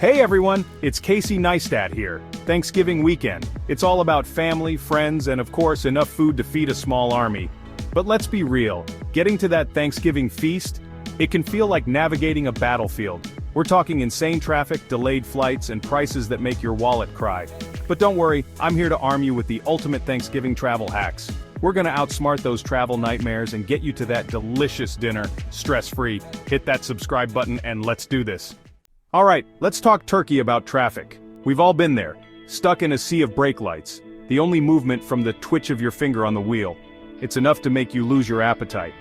Hey everyone, it's Casey Neistat here. Thanksgiving weekend. It's all about family, friends, and of course enough food to feed a small army. But let's be real, getting to that Thanksgiving feast, it can feel like navigating a battlefield. We're talking insane traffic, delayed flights, and prices that make your wallet cry. But don't worry, I'm here to arm you with the ultimate Thanksgiving travel hacks. We're gonna outsmart those travel nightmares and get you to that delicious dinner, stress-free. Hit that subscribe button and let's do this. Alright, let's talk turkey about traffic. We've all been there, stuck in a sea of brake lights, the only movement from the twitch of your finger on the wheel. It's enough to make you lose your appetite.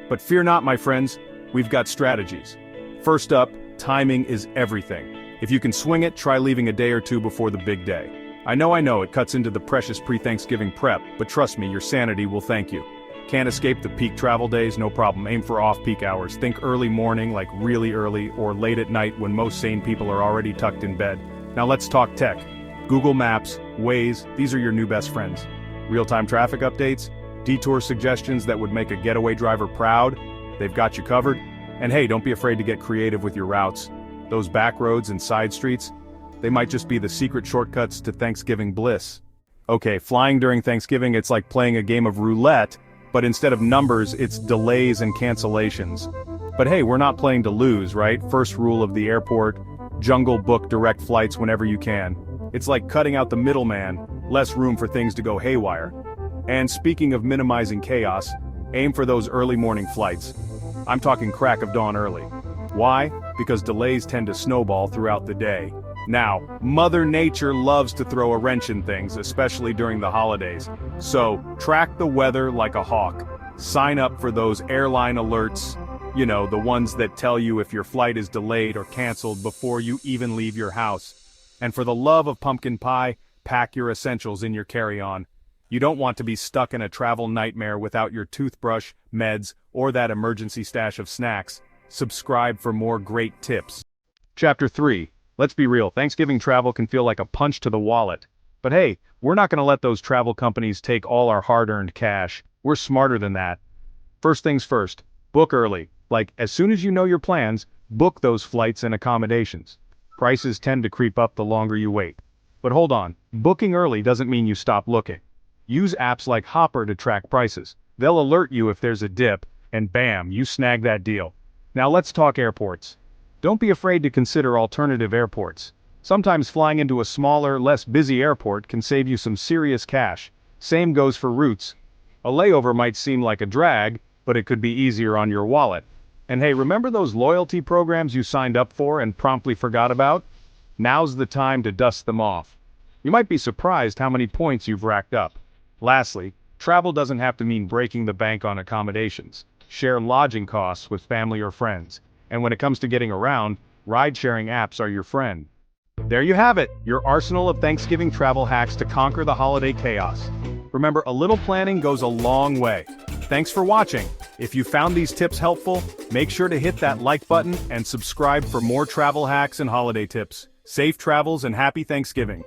But fear not, my friends, we've got strategies. First up, timing is everything. If you can swing it, try leaving a day or two before the big day. I know it cuts into the precious pre-Thanksgiving prep, but trust me, your sanity will thank you. Can't escape the peak travel days? No problem, aim for off-peak hours. Think early morning, like really early, or late at night when most sane people are already tucked in bed. Now let's talk tech. Google Maps, Waze, these are your new best friends. Real-time traffic updates, detour suggestions that would make a getaway driver proud, they've got you covered. And hey, don't be afraid to get creative with your routes. Those back roads and side streets, they might just be the secret shortcuts to Thanksgiving bliss. Okay, flying during Thanksgiving, it's like playing a game of roulette, but instead of numbers, it's delays and cancellations. But hey, we're not playing to lose, right? First rule of the airport, jungle book direct flights whenever you can. It's like cutting out the middleman, less room for things to go haywire. And speaking of minimizing chaos, aim for those early morning flights. I'm talking crack of dawn early. Why? Because delays tend to snowball throughout the day. Now, Mother Nature loves to throw a wrench in things, especially during the holidays. So, track the weather like a hawk. Sign up for those airline alerts, you know, the ones that tell you if your flight is delayed or canceled before you even leave your house. And for the love of pumpkin pie, pack your essentials in your carry-on. You don't want to be stuck in a travel nightmare without your toothbrush, meds, or that emergency stash of snacks. Subscribe for more great tips. Chapter 3. Let's be real, Thanksgiving travel can feel like a punch to the wallet. But hey, we're not gonna let those travel companies take all our hard-earned cash. We're smarter than that. First things first, book early. Like, as soon as you know your plans, book those flights and accommodations. Prices tend to creep up the longer you wait. But hold on, booking early doesn't mean you stop looking. Use apps like Hopper to track prices. They'll alert you if there's a dip, and bam, you snag that deal. Now let's talk airports. Don't be afraid to consider alternative airports. Sometimes flying into a smaller, less busy airport can save you some serious cash. Same goes for routes. A layover might seem like a drag, but it could be easier on your wallet. And hey, remember those loyalty programs you signed up for and promptly forgot about? Now's the time to dust them off. You might be surprised how many points you've racked up. Lastly, travel doesn't have to mean breaking the bank on accommodations. Share lodging costs with family or friends. And when it comes to getting around, ride-sharing apps are your friend. There you have it, your arsenal of Thanksgiving travel hacks to conquer the holiday chaos. Remember, a little planning goes a long way. Thanks for watching. If you found these tips helpful, make sure to hit that like button and subscribe for more travel hacks and holiday tips. Safe travels and happy Thanksgiving.